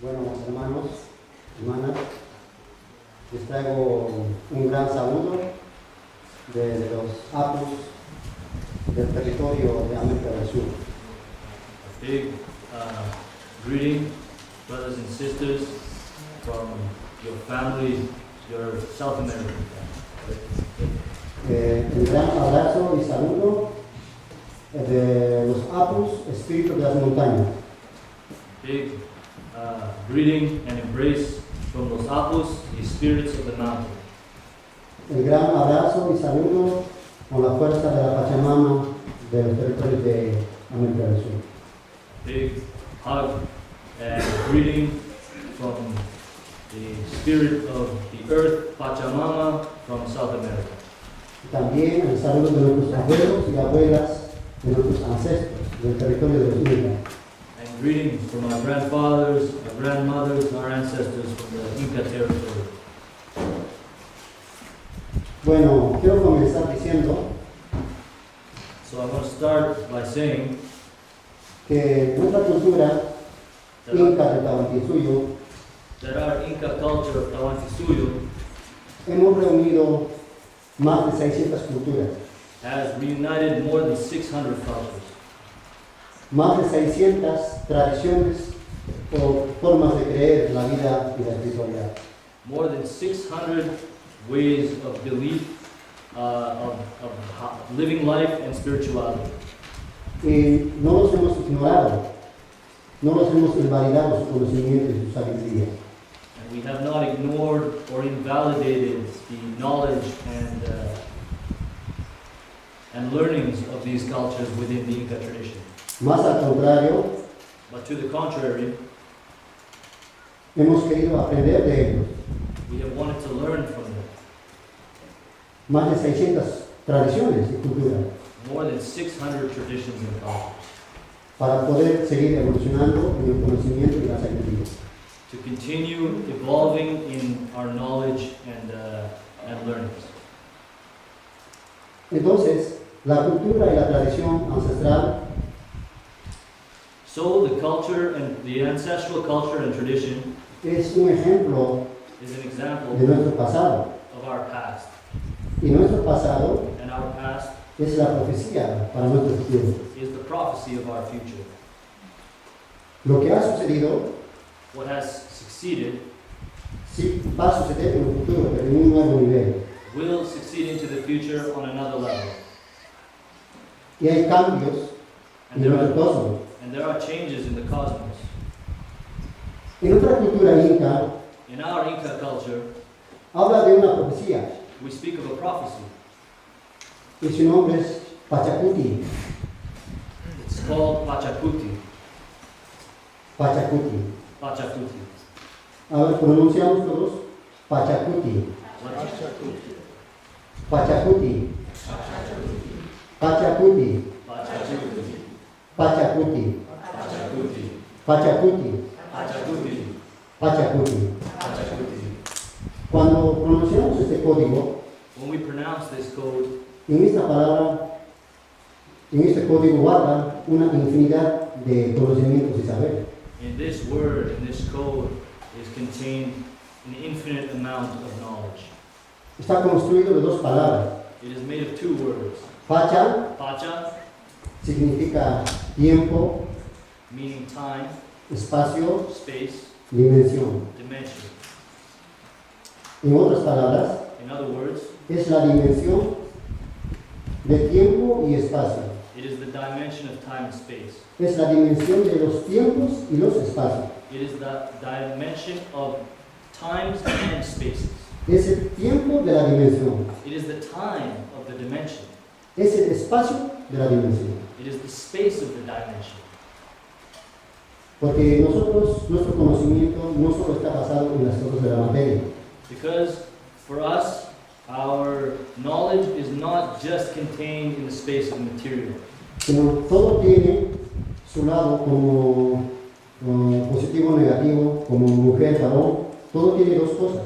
Bueno, hermanos, hermanas, les traigo un gran saludo de los apus del territorio de América del Sur. A big greeting, brothers and sisters, from your families, your South American families. Un gran abrazo y saludo de los apus, espíritus de las montañas. Big greeting and embrace from los apus, the spirits of the mountain. El gran abrazo y saludo con la fuerza de la Pachamama de los territorios de América del Sur. Big hug and greeting from the spirit of the earth, Pachamama, from South America. También el saludo de nuestros abuelos y abuelas de nuestros ancestros, del territorio de los Inka. And greetings from our grandfathers, our grandmothers, our ancestors from the Inca territory. Bueno, quiero comenzar diciendo So I want to start by saying que nuestra cultura Inka de Tahuantinsuyo that our Inca culture of Tahuantinsuyo hemos reunido más de 600 culturas, has reunited more than 600 cultures, más de 600 tradiciones o formas de creer la vida y la espiritualidad. more than 600 ways of belief, living life and spirituality. Y no los hemos ignorado, no los hemos invalidado su conocimiento y su sabiduría. And we have not ignored or invalidated the knowledge and learnings of these cultures within the Inca tradition. Más al contrario, But to the contrary, hemos querido aprender de ellos. we have wanted to learn from them. Más de 600 tradiciones y culturas More than 600 traditions and cultures para poder seguir evolucionando en el conocimiento y la sabiduría. to continue evolving in our knowledge and learnings. Entonces, la cultura y la tradición ancestral So the culture and the ancestral culture and tradition es un ejemplo is an example de nuestro pasado. of our past. Y nuestro pasado And our past es la profecía para nuestro futuro. is the prophecy of our future. Lo que ha sucedido What has succeeded sí va a suceder en el futuro, pero en un nuevo nivel. will succeed into the future on another level. Y hay cambios And en there nuestro are, cosmos. and there are changes in the cosmos. En otra cultura inca, In our Inca culture, habla de una profecía we speak of a prophecy. y su nombre es Pachacuti. It's called Pachacuti. Pachacuti. Pachacuti. A ver, pronunciamos todos. Pachacuti. Pachacuti. Pachacuti. Pachacuti. Pachacuti. Pachacuti. Pachacuti. Pachacuti. Pachacuti. Pachacuti. Cuando pronunciamos este código, When we pronounce this code, en esta palabra, en este código guarda una infinidad de conocimientos y saberes. in this word, in this code, is contained an infinite amount of knowledge. Está construido de dos palabras. It is made of two words. Pacha Pacha, significa tiempo, meaning time, espacio, space, dimensión. dimension. En otras palabras, In other words, es la dimensión de tiempo y espacio. it is the dimension of time and space. Es la dimensión de los tiempos y los espacios. It is the dimension of times and spaces. Es el tiempo de la dimensión. It is the time of the dimension. Es el espacio de la dimensión. It is the space of the dimension. Porque nosotros, nuestro conocimiento no solo está basado en las cosas de la materia. Because for us, our knowledge is not just contained in the space of material. Sino todo tiene su lado como positivo, negativo, como mujer, varón. Todo tiene dos cosas,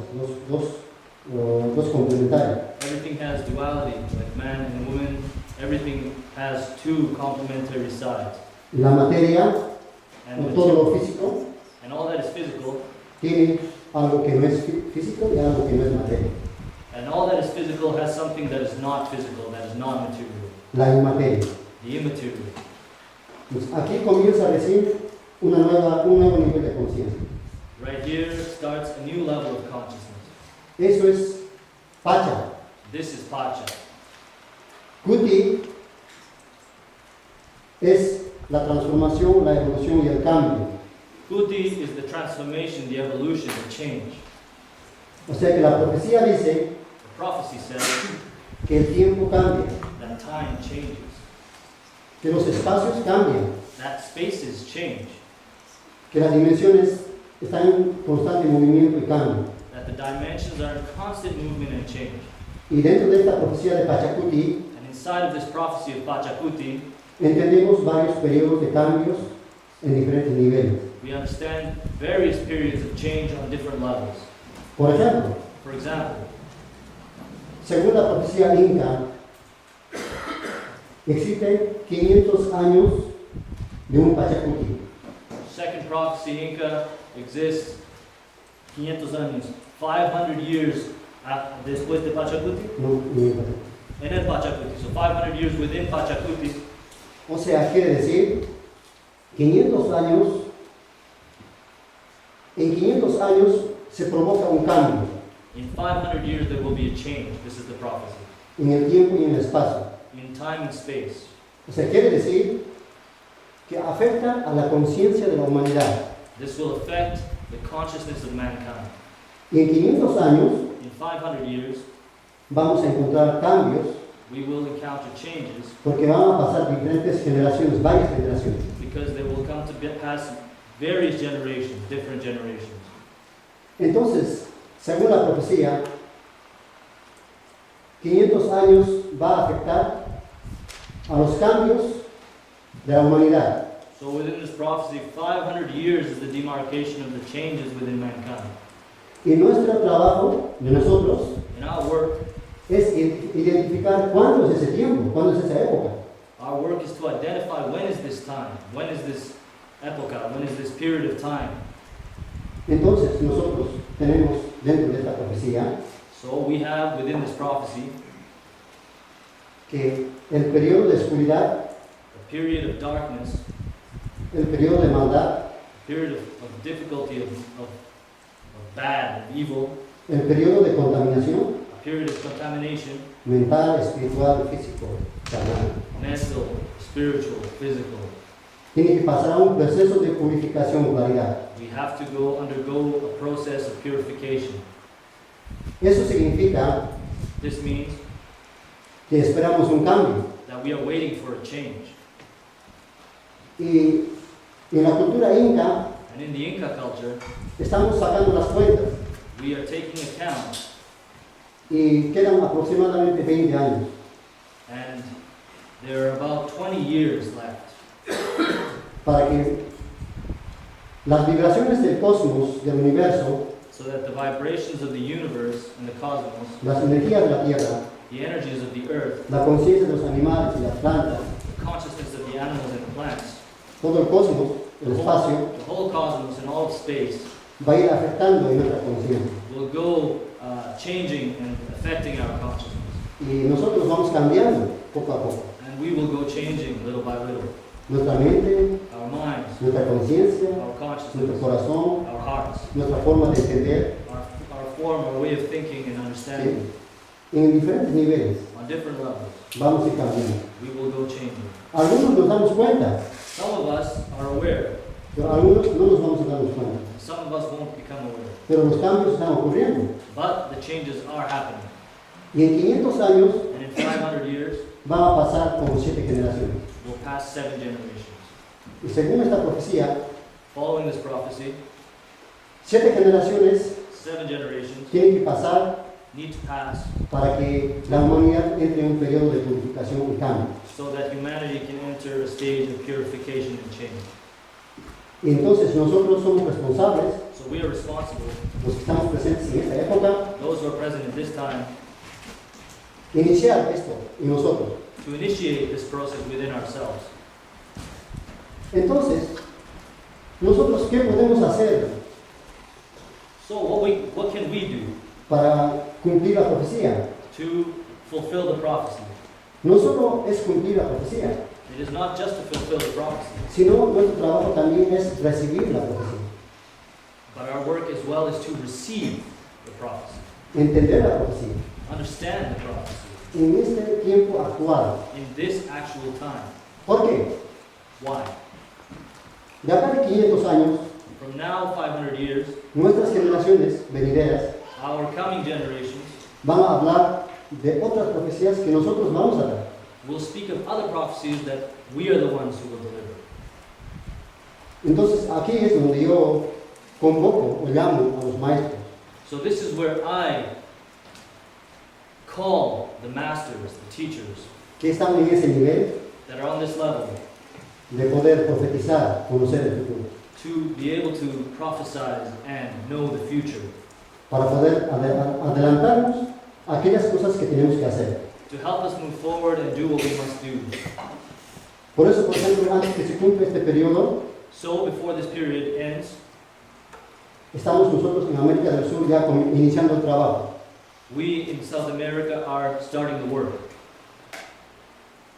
dos complementarias. Everything has duality, like man and woman. Everything has two complementary sides. La materia, And, todo lo físico, and all that is physical, tiene algo que no es físico y algo que no es materia. and all that is physical has something that is not physical, that is not material, La inmateria. the immaterial. Pues aquí comienza recién un nuevo nivel de conciencia. Right here starts a new level of consciousness. Eso es Pacha. This is Pacha. Kuti es la transformación, la evolución y el cambio. Kuti is the transformation, the evolution, the change. O sea que la profecía dice The prophecy says que el tiempo cambia, that time changes, que los espacios cambian, that spaces change, que las dimensiones están en constante movimiento y cambio. that the dimensions are in constant movement and change. Y dentro de esta profecía de Pachacuti And inside of this prophecy of Pachacuti, entendemos varios periodos de cambios en diferentes niveles. We understand various periods of change on different levels. Por ejemplo, For example, según la profecía Inka, existen 500 años de un Pachacuti. second prophecy Inca exists 500 años, 500 years después de Pachacuti, No, en el Pachacuti, so 500 years within Pachacuti. o sea, quiere decir 500 años, en 500 años se provoca un cambio In 500 years there will be a change. This is the prophecy. en el tiempo y en el espacio. In time and space. O sea, quiere decir que afecta a la conciencia de la humanidad. This will affect the consciousness of mankind. Y en 500 años In 500 years, vamos a encontrar cambios we will encounter changes porque van a pasar diferentes generaciones, varias generaciones. because they will come to pass various generations, different generations. Entonces, según la profecía, 500 años va a afectar a los cambios de la humanidad. So within this prophecy, 500 years is the demarcation of the changes within mankind. Y nuestro trabajo de nosotros In our work, es identificar cuándo es ese tiempo, cuándo es esa época. our work is to identify when is this time, when is this epocha, when is this period of time. Entonces, nosotros tenemos dentro de esta profecía So we have within this prophecy que el periodo de oscuridad, a period of darkness, el periodo de maldad, a period of difficulty, of bad, of evil, el periodo de contaminación a period of contamination, mental, espiritual, físico, carnal. mental, spiritual, physical. Tiene que pasar a un proceso de purificación o claridad. We have to undergo a process of purification. Eso significa This means que esperamos un cambio. that we are waiting for a change. Y en la cultura inca And in the Inca culture, estamos sacando las cuentas we are taking account, y quedan aproximadamente 20 años and there are about 20 years left para que las vibraciones del cosmos, del universo, so that the vibrations of the universe and the cosmos, las energías de la Tierra, the energies of the earth, la conciencia de los animales y las plantas, the consciousness of the animals and the plants, todo el cosmos, el espacio, the whole cosmos and all of space va a ir afectando en nuestra conciencia. will go changing and affecting our consciousness. Y nosotros vamos cambiando poco a poco. And we will go changing little by little. Nuestra mente, Our minds, nuestra conciencia, our nuestro consciousness, corazón, our hearts, nuestra forma de entender, our form, our way of thinking and understanding en diferentes niveles on different levels. vamos a ir cambiando. We will go changing. Algunos nos damos cuenta, Some of us are aware, pero algunos no nos vamos a darnos cuenta. and some of us won't become aware. Pero los cambios están ocurriendo. But the changes are happening. Y en 500 años And in 500 years, van a pasar como 7 generaciones. we'll pass 7 generations. Y según esta profecía, Following this prophecy, 7 generaciones 7 generations tienen que pasar need to pass para que la humanidad entre en un periodo de purificación y cambio. so that humanity can enter a stage of purification and change. Y entonces nosotros somos responsables, So we are responsible, los que estamos presentes en esta época, those who are present at this time, iniciar esto en nosotros. to initiate this process within ourselves. Entonces, nosotros, ¿qué podemos hacer So what can we do para cumplir la profecía? to fulfill the prophecy? No solo es cumplir la profecía, It is not just to fulfill the prophecy, sino nuestro trabajo también es recibir la profecía, but our work as well is to receive the prophecy, entender la profecía understand the prophecy en este tiempo actual. in this actual time. ¿Por qué? Why? De acá de 500 años, From now 500 years, nuestras generaciones venideras our coming generations van a hablar de otras profecías que nosotros vamos a dar. will speak of other prophecies that we are the ones who will deliver. Entonces, aquí es donde yo convoco o llamo a los maestros. So this is where I call the masters, the teachers, que están en ese nivel, that are on this level de poder profetizar, conocer el futuro, to be able to prophesize and know the future, para poder adelantarnos a aquellas cosas que tenemos que hacer. to help us move forward and do what we must do. Por eso, por ejemplo, antes que se cumpla este periodo, So before this period ends, estamos nosotros en América del Sur ya iniciando el trabajo. we in South America are starting the work.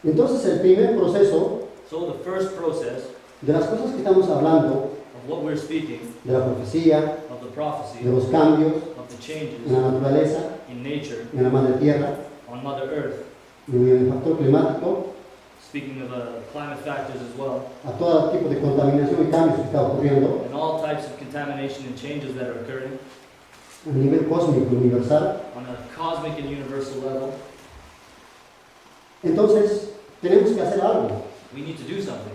Entonces, el primer proceso So the first process de las cosas que estamos hablando, of what we're speaking, de la profecía, of the prophecy, de los cambios of the changes en la naturaleza, in nature, en la madre tierra, on Mother Earth, en el factor climático, speaking of climate factors as well, a todo tipo de contaminación y cambios que está ocurriendo and all types of contamination and changes that are occurring a nivel cósmico universal. on a cosmic and universal level. Entonces, tenemos que hacer algo. We need to do something.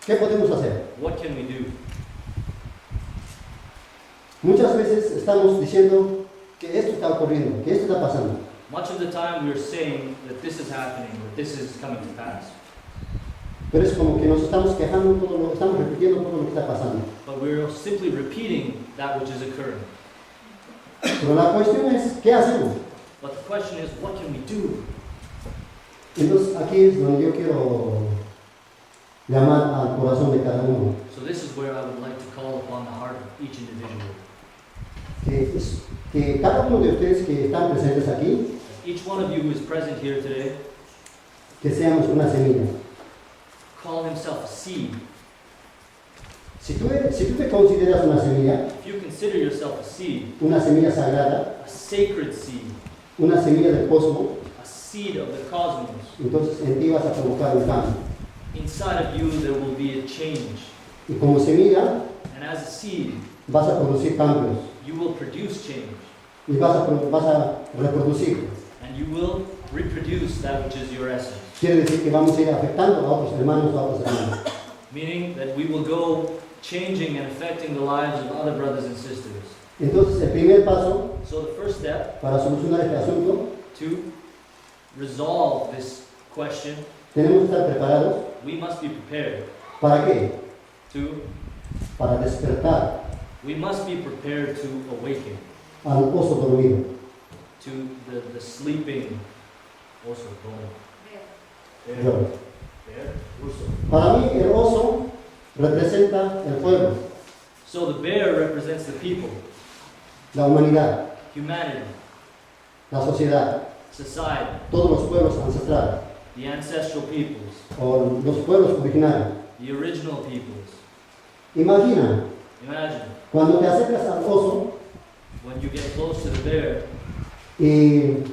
¿Qué podemos hacer? What can we do? Muchas veces estamos diciendo que esto está ocurriendo, que esto está pasando. Much of the time we're saying that this is happening, that this is coming to pass. Pero es como que nos estamos quejando, estamos repitiendo todo lo que está pasando. But we're simply repeating that which is occurring. Pero la cuestión es, ¿qué hacemos? But the question is, what can we do? Entonces, aquí es donde yo quiero llamar al corazón de cada uno. So this is where I would like to call upon the heart of each individual. Que cada uno de ustedes que están presentes aquí, Each one of you who is present here today, que seamos una semilla. call himself a seed. Si tú te consideras una semilla, If you consider yourself a seed, una semilla sagrada, a sacred seed, una semilla del cosmos, a seed of the cosmos, entonces en ti vas a provocar un cambio. inside of you there will be a change. Y como semilla And as a seed, vas a producir cambios you will produce change. y vas a reproducir. And you will reproduce that which is your essence. Quiere decir que vamos a ir afectando a otros hermanos, a otras hermanas. Meaning that we will go changing and affecting the lives of other brothers and sisters. Entonces el primer paso So the first step para solucionar este asunto, to resolve this question, tenemos que estar preparados. we must be prepared ¿Para qué? to, Para despertar we must be prepared to awaken, al oso dormido. to the sleeping, also bear, Yo. bear, urso. Para mí el oso representa el pueblo, So the bear represents the people, la humanidad, humanity, la sociedad, society, todos los pueblos ancestrales the ancestral peoples, o los pueblos originarios. the original peoples. Imagina, Imagine cuando te acercas al oso when you get close to the bear y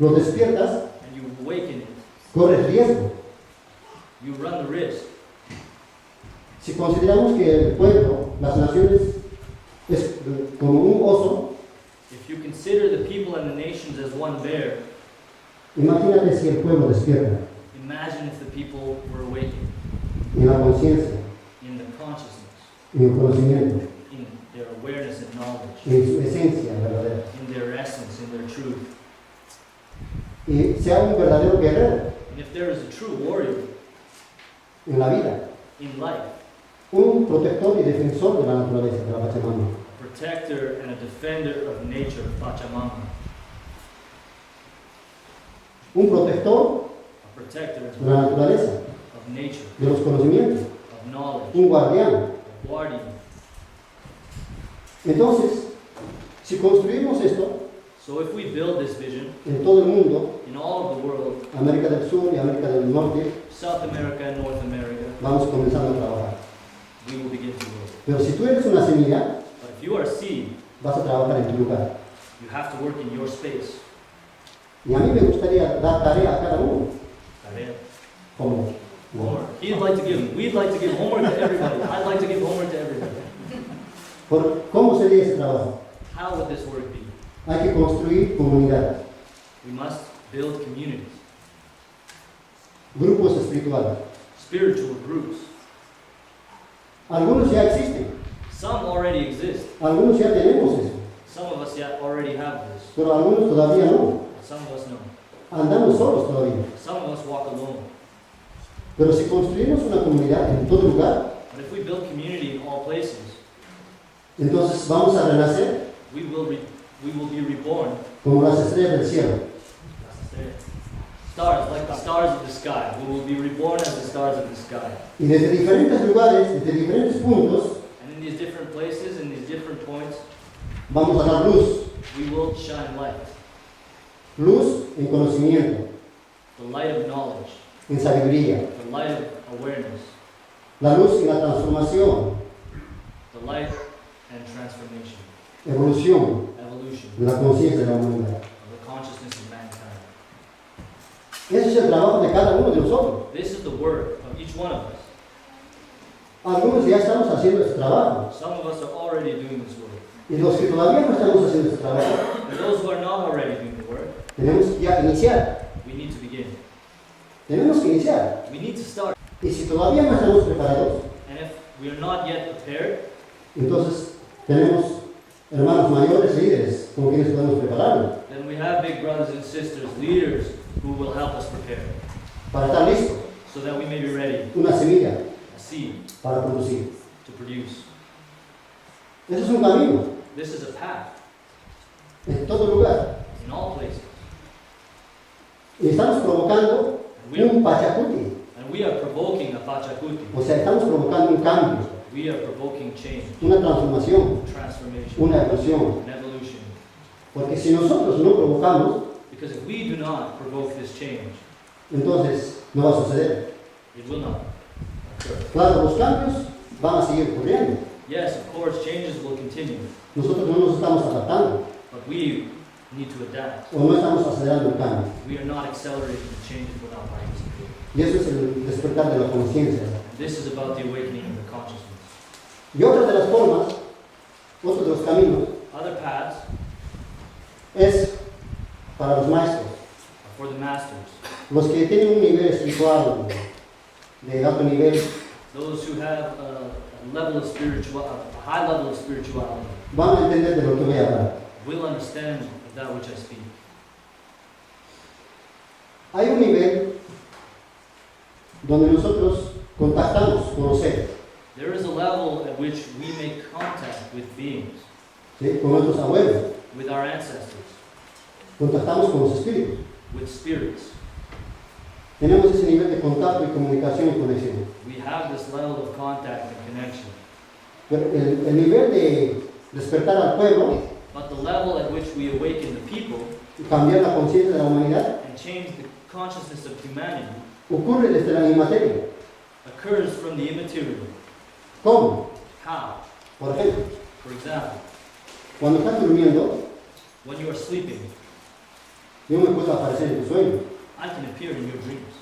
lo despiertas, and you awaken it, corres riesgo. you run the risk. Si consideramos que el pueblo, las naciones, es como un oso, If you consider the people and the nations as one bear, imagínate si el pueblo despierta imagine if the people were awakened en la conciencia, in the consciousness, en el conocimiento, in their awareness and knowledge, en su esencia verdadera. in their essence, in their truth. Y sea un verdadero guerrero And if there is a true warrior en la vida, in life, un protector y defensor de la naturaleza, de la Pachamama. a protector and a defender of nature, Pachamama, Un protector a protector de la naturaleza, of nature, de los conocimientos, of knowledge, un guardián. a guardian. Entonces, si construimos esto So if we build this vision en todo el mundo, in all of the world, América del Sur y América del Norte, South America and North America, vamos comenzando a trabajar. we will begin to work. Pero si tú eres una semilla, But if you are a seed, vas a trabajar en tu lugar. you have to work in your space. Y a mí me gustaría dar tarea a cada uno, como Homework. We'd like to give homework to everybody. I'd like to give homework to everybody. por cómo sería ese trabajo. How would this work be? Hay que construir comunidades, We must build communities, grupos espirituales. spiritual groups. Algunos ya existen, Some already exist. algunos ya tenemos eso, Some of us yet already have this. pero algunos todavía no. Some of us know. Andamos solos todavía. Some of us walk alone. Pero si construimos una comunidad en todo lugar, But if we build community in all places, entonces vamos a renacer we will be reborn. como las estrellas del cielo. Stars, like the stars of the sky. We will be reborn as the stars of the sky. Y desde diferentes lugares, desde diferentes puntos, And in these different places, in these different points, vamos a dar luz. we will shine light. Luz en conocimiento, The light of knowledge, en sabiduría. the light of awareness, La luz en la transformación, the light and transformation, evolución evolution de la conciencia de la humanidad. of the consciousness of mankind. Ese es el trabajo de cada uno de nosotros. This is the work of each one of us. Algunos ya estamos haciendo este trabajo. Some of us are already doing this work. Y los que todavía no estamos haciendo este trabajo, And those who are not already doing the work, tenemos que ya iniciar. we need to begin. Tenemos que iniciar. We need to start. Y si todavía no estamos preparados, And if we are not yet prepared, entonces tenemos hermanos mayores, líderes, con quienes podemos prepararnos then we have big brothers and sisters, leaders, who will help us prepare, para estar listos. so that we may be ready, Una semilla a seed para producir. to produce. Eso es un camino This is a path en todo lugar. in all places. Y estamos provocando un pachacuti. And we are provoking a pachacuti. O sea, estamos provocando un cambio, We are provoking change, una transformación, transformation, una evolución. and evolution. Porque si nosotros no provocamos, Because if we do not provoke this change, entonces no va a suceder. it will not occur. Claro, los cambios van a seguir ocurriendo. Yes, of course, changes will continue, Nosotros no nos estamos adaptando but we need to adapt. o no estamos acelerando el cambio. We are not accelerating the changes without participating. Y eso es el despertar de la conciencia. This is about the awakening of the consciousness. Y otra de las formas, otro de los caminos, Other paths es para los maestros, are for the masters, los que tienen un nivel espiritual de alto nivel, those who have a level of a high level of spirituality, van a entender de lo que voy a hablar. will understand of that which I speak. Hay un nivel donde nosotros contactamos, conocer, There is a level at which we make contact with beings, ¿sí? Con nuestros abuelos, with our ancestors, contactamos con los espíritus. with spirits. Tenemos ese nivel de contacto y comunicación y conexión. We have this level of contact and connection. Pero el nivel de despertar al pueblo But the level at which we awaken the people y cambiar la conciencia de la humanidad and change the consciousness of humanity ocurre desde la inmateria. occurs from the immaterial. ¿Cómo? How? Por ejemplo, For example, cuando estás durmiendo, when you are sleeping, yo me puedo aparecer en tu sueño. I can appear in your dreams.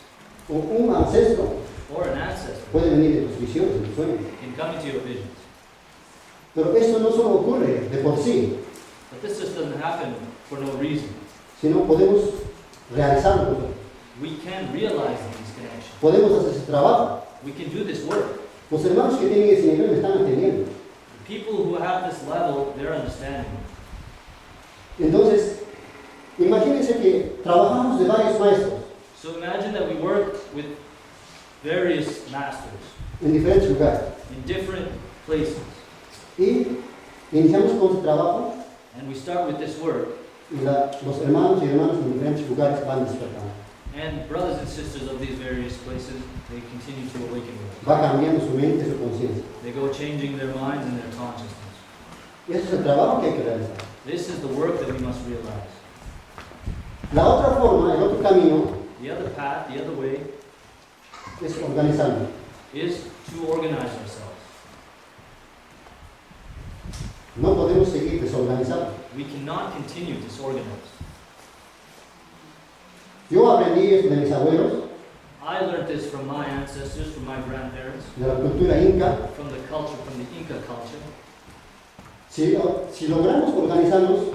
O un ancestro Or an ancestor puede venir de tus visiones, en tu sueño. can come into your visions. Pero esto no solo ocurre de por sí, But this just doesn't happen for no reason. sino podemos realizarlo nosotros. We can realize these connections. Podemos hacer ese trabajo. We can do this work. Los hermanos que tienen ese nivel me están entendiendo. The people who have this level, they're understanding. Entonces, imagínense que trabajamos de varios maestros So imagine that we work with various masters en diferentes lugares. in different places. Y iniciamos con ese trabajo And we start with this work. y los hermanos y hermanas en diferentes lugares van despertando. And brothers and sisters of these various places, they continue to awaken with us. Va cambiando su mente y su conciencia. They go changing their minds and their consciousness. Y ese es el trabajo que hay que realizar. This is the work that we must realize. La otra forma, el otro camino, The other path, the other way, es organizarnos. is to organize ourselves. No podemos seguir desorganizados. We cannot continue disorganized. Yo aprendí esto de mis abuelos, I learned this from my ancestors, from my grandparents, de la cultura inca. from the culture, from the Inca culture. Si logramos organizarnos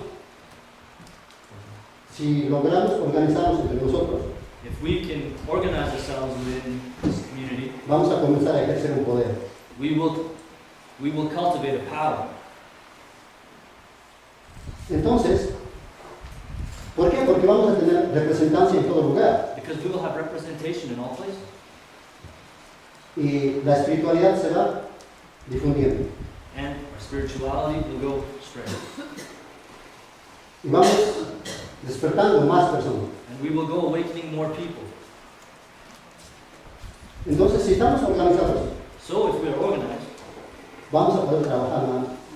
entre nosotros, If we can organize ourselves within this community, vamos a comenzar a ejercer un poder. we will cultivate a power. Entonces, ¿por qué? Porque vamos a tener representancia en todo lugar. Because we will have representation in all places. y la espiritualidad se va difundiendo. And our spirituality will go straight. Y vamos despertando más personas. And we will go awakening more people. Entonces, si estamos organizados, So if we are organized, vamos a poder trabajar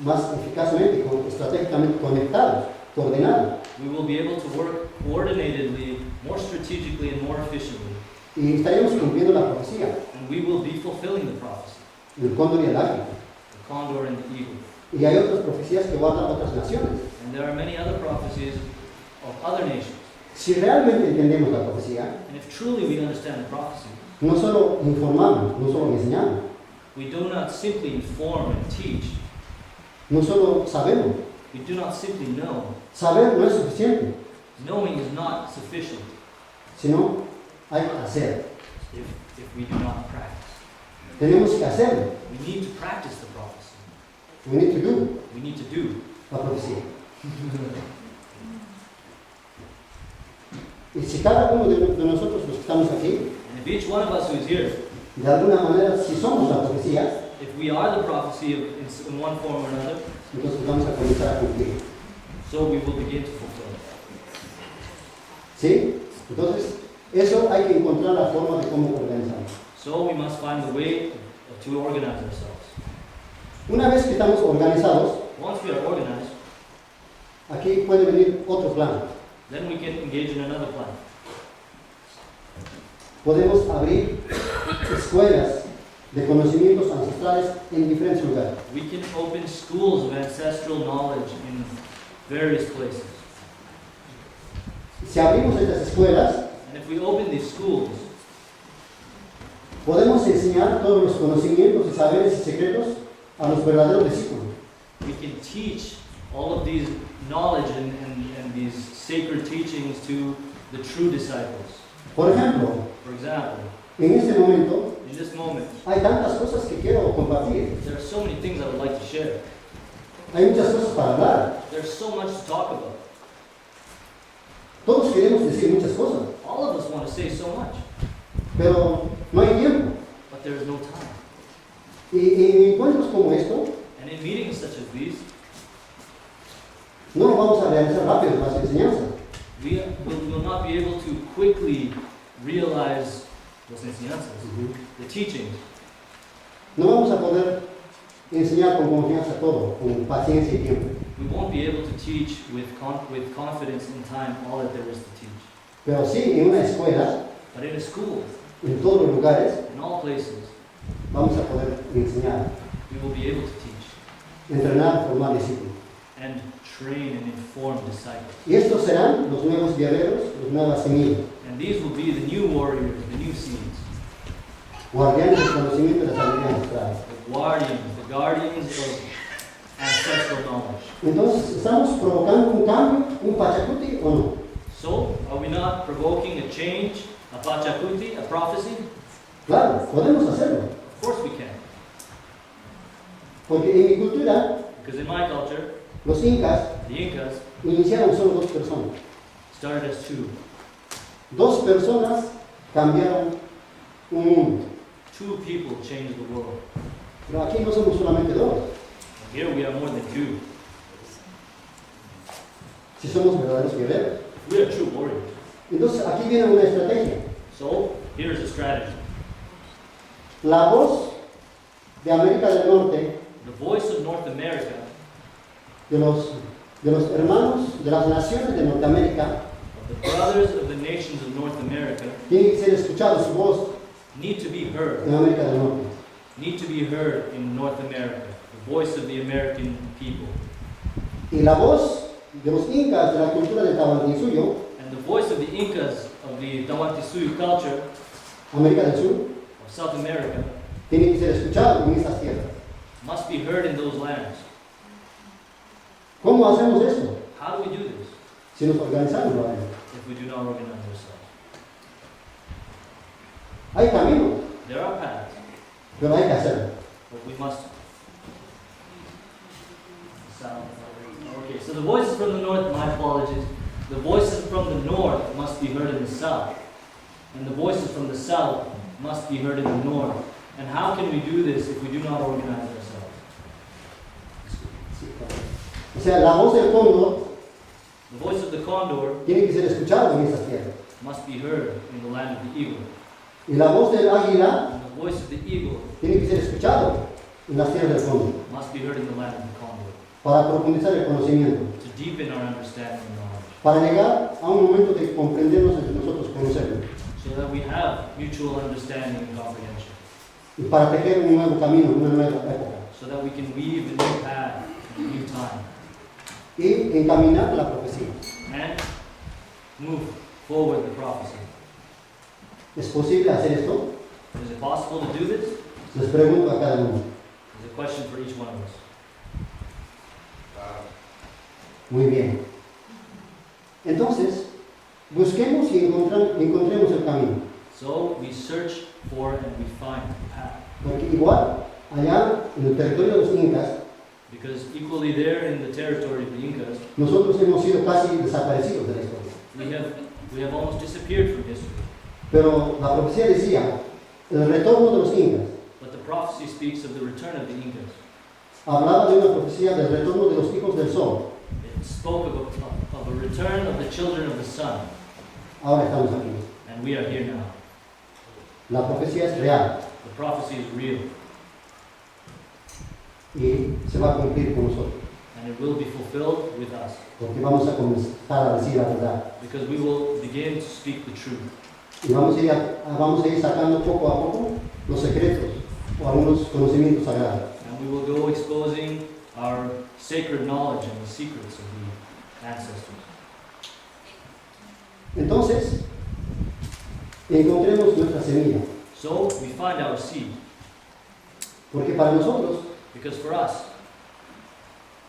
más eficazmente, estratégicamente conectados, coordinados. we will be able to work coordinatedly, more strategically, and more efficiently. Y estaremos cumpliendo la profecía, And we will be fulfilling the prophecy, el cóndor y el águila. the condor and the eagle. Y hay otras profecías que guardan otras naciones. And there are many other prophecies of other nations. Si realmente entendemos la profecía, And if truly we understand the prophecy, no solo informamos, no solo enseñamos, we do not simply inform and teach. no solo sabemos. We do not simply know. Saber no es suficiente, Knowing is not sufficient sino hay que hacer. if we do not practice. Tenemos que hacerlo. We need to practice the prophecy. We need to do We need to do. la profecía. Y si cada uno de nosotros los que estamos aquí, And if each one of us who is here, de alguna manera, si somos la profecía, if we are the prophecy in one form or another, entonces vamos a comenzar a cumplir. so we will begin to fulfill. ¿Sí? Entonces, eso hay que encontrar la forma de cómo organizarnos. So we must find the way to organize ourselves. Una vez que estamos organizados, Once we are organized, aquí puede venir otro plan. then we can engage in another plan. Podemos abrir escuelas de conocimientos ancestrales en diferentes lugares. We can open schools of ancestral knowledge in various places. Si abrimos estas escuelas, And if we open these schools, podemos enseñar todos los conocimientos y saberes y secretos a los verdaderos discípulos. we can teach all of these knowledge and these sacred teachings to the true disciples. Por ejemplo, For example, en este momento in this moment, hay tantas cosas que quiero compartir. there are so many things I would like to share. Hay muchas cosas para hablar. There's so much to talk about. Todos queremos decir muchas cosas, All of us want to say so much, pero no hay tiempo. but there is no time. Y en encuentros como esto, And in meetings such as these, no vamos a realizar rápido las enseñanzas. we will not be able to quickly realize las enseñanzas, the teachings. No vamos a poder enseñar con confianza todo, con paciencia y tiempo. We won't be able to teach with confidence in time all that there is to teach. Pero sí, en una escuela, But in a school, en todos los lugares, in all places, vamos a poder enseñar, we will be able to teach entrenar, formar discípulos. and train and inform disciples. Y estos serán los nuevos guerreros, las nuevas semillas, And these will be the new warriors, the new seeds, guardianes del conocimiento de las habilidades ancestrales. the guardians of ancestral knowledge. Entonces, ¿estamos provocando un cambio, un pachacuti o no? So, are we not provoking a change, a pachacuti, a prophecy? Claro, podemos hacerlo. Of course we can. Porque en mi cultura, Because in my culture, los incas the Incas iniciaron solo dos personas. started as two. Dos personas cambiaron un mundo. Two people changed the world. Pero aquí no somos solamente dos. And here we are more than two. Si somos verdaderos guerreros. We are true warriors. Entonces, aquí viene una estrategia. So, here's a strategy. La voz de América del Norte, The voice of North America, de los hermanos de las naciones de Norteamérica, of the brothers of the nations of North America, tiene que ser escuchado su voz need to be heard. en América del Norte. Need to be heard in North America. The voice of the American people. Y la voz de los incas de la cultura del Tahuantinsuyo, And the voice of the Incas of the Tawantisuyu culture América del Sur, of South America tiene que ser escuchado en estas tierras. must be heard in those lands. ¿Cómo hacemos esto? How do we do this Si nos organizamos, lo haremos. if we do not organize ourselves? Hay camino, There are paths, pero hay que hacerlo. but we must. Okay, so the voices from the north, my apologies. The voices from the north must be heard in the south. And the voices from the south must be heard in the north. And how can we do this if we do not organize ourselves? O sea, la voz del cóndor The voice of the condor tiene que ser escuchada en esta tierra. must be heard in the land of the eagle. Y la voz del águila And the voice of the eagle tiene que ser escuchado en las tierras del cóndor must be heard in the land of the condor. para profundizar el conocimiento, To deepen our understanding and knowledge. para llegar a un momento de comprendernos entre nosotros, conocernos, So that we have mutual understanding and comprehension. y para tejer un nuevo camino, una nueva época, So that we can weave a new path in a new time. y encaminar la profecía. And move forward the prophecy. ¿Es posible hacer esto? Is it possible to do this? Les pregunto a cada uno. Is a question for each one of us. Muy bien. Entonces, busquemos y encontremos el camino. So we search for and we find the path. Porque igual, allá en el territorio de los incas, Because equally there in the territory of the Incas, nosotros hemos sido casi desaparecidos de la historia. we have almost disappeared from history. Pero la profecía decía, el retorno de los incas, But the prophecy speaks of the return of the Incas. hablaba de una profecía del retorno de los hijos del sol. It spoke of a return of the children of the sun. Ahora estamos aquí. And we are here now. La profecía es real The prophecy is real. y se va a cumplir con nosotros. And it will be fulfilled with us. Porque vamos a comenzar a decir la verdad. Because we will begin to speak the truth. Y vamos a ir sacando poco a poco los secretos o algunos conocimientos sagrados. And we will go exposing our sacred knowledge and the secrets of the ancestors. Entonces, encontremos nuestra semilla. So we find our seed. Porque para nosotros, Because for us,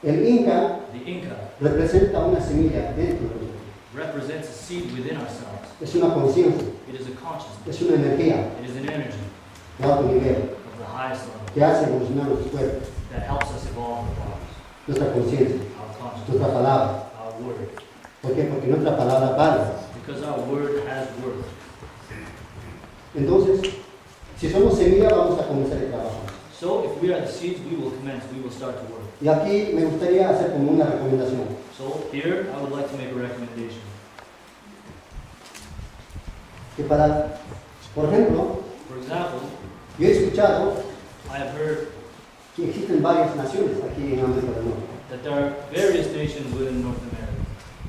el Inca the Inca representa una semilla dentro de nosotros. represents a seed within ourselves. Es una conciencia, It is a consciousness. es una energía It is an energy de alto nivel of the highest level que hace evolucionar nuestros cuerpos, that helps us evolve our bodies, nuestra conciencia, our consciousness, nuestra palabra. our word. ¿Por qué? Porque nuestra palabra vale. Because our word has worth. Entonces, si somos semilla, vamos a comenzar el trabajo. So if we are the seeds, we will commence, we will start to work. Y aquí me gustaría hacer como una recomendación. So here, I would like to make a recommendation. Que para, por ejemplo, For example, yo he escuchado I have heard que existen varias naciones aquí en América del Norte. that there are various nations within North America.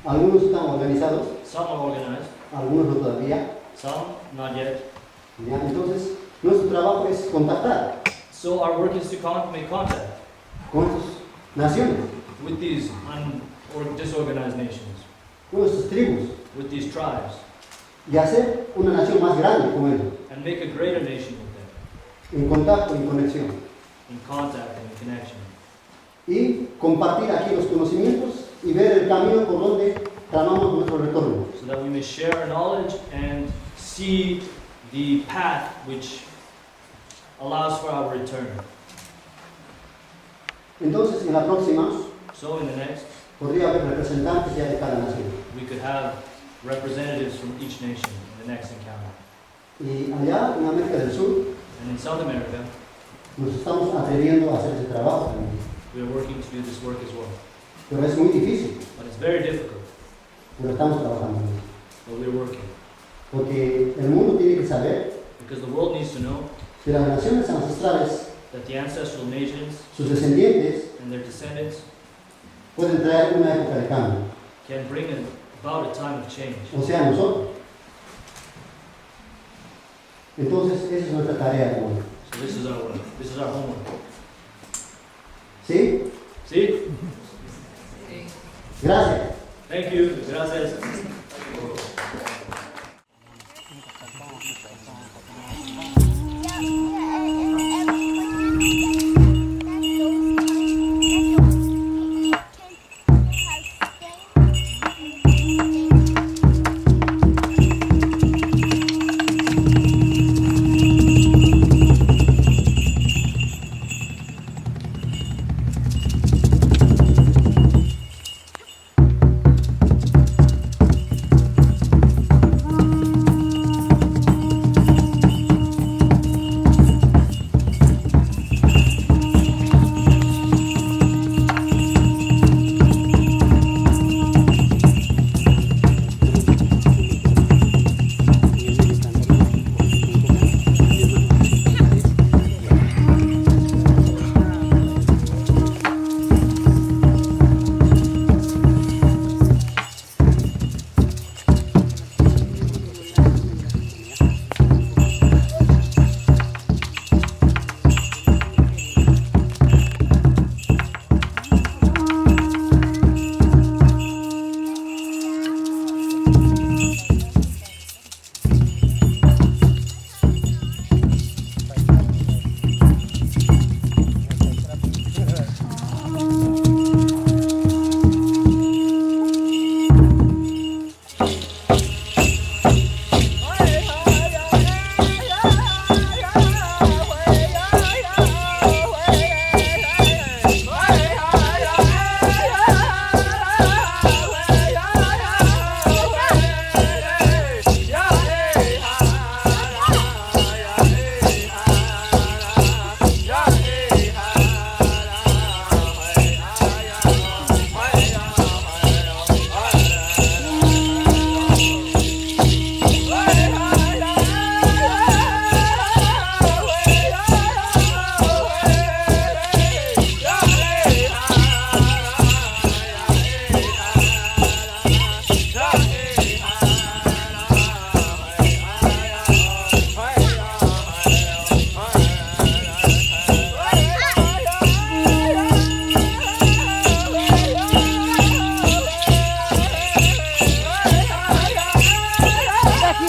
Algunos están organizados, Some are organized, algunos no todavía. some not yet. ¿Ya? Entonces, nuestro trabajo es contactar So our work is to make contact con estas naciones, with these disorganized nations, con estas tribus, with these tribes, y hacer una nación más grande con ellos, and make a greater nation with them, en contacto y en conexión. in contact and in connection. Y compartir aquí los conocimientos y ver el camino por donde tramamos nuestro retorno. So that we may share our knowledge and see the path which allows for our return. Entonces, en la próxima, So in the next, podría haber representantes ya de cada nación. we could have representatives from each nation in the next encounter. Y allá en América del Sur, And in South America, nos estamos atreviendo a hacer ese trabajo también. we are working to do this work as well. Pero es muy difícil, But it's very difficult, pero estamos trabajando en eso. but we're working. Porque el mundo tiene que saber Because the world needs to know que las naciones ancestrales, that the ancestral nations sus descendientes, and their descendants pueden traer una época de cambio. can bring about a time of change. O sea, nosotros. Entonces, esa es nuestra tarea, hermano. So this is our work. This is our homework. ¿Sí? See? Gracias. Thank you. Gracias.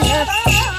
Yes.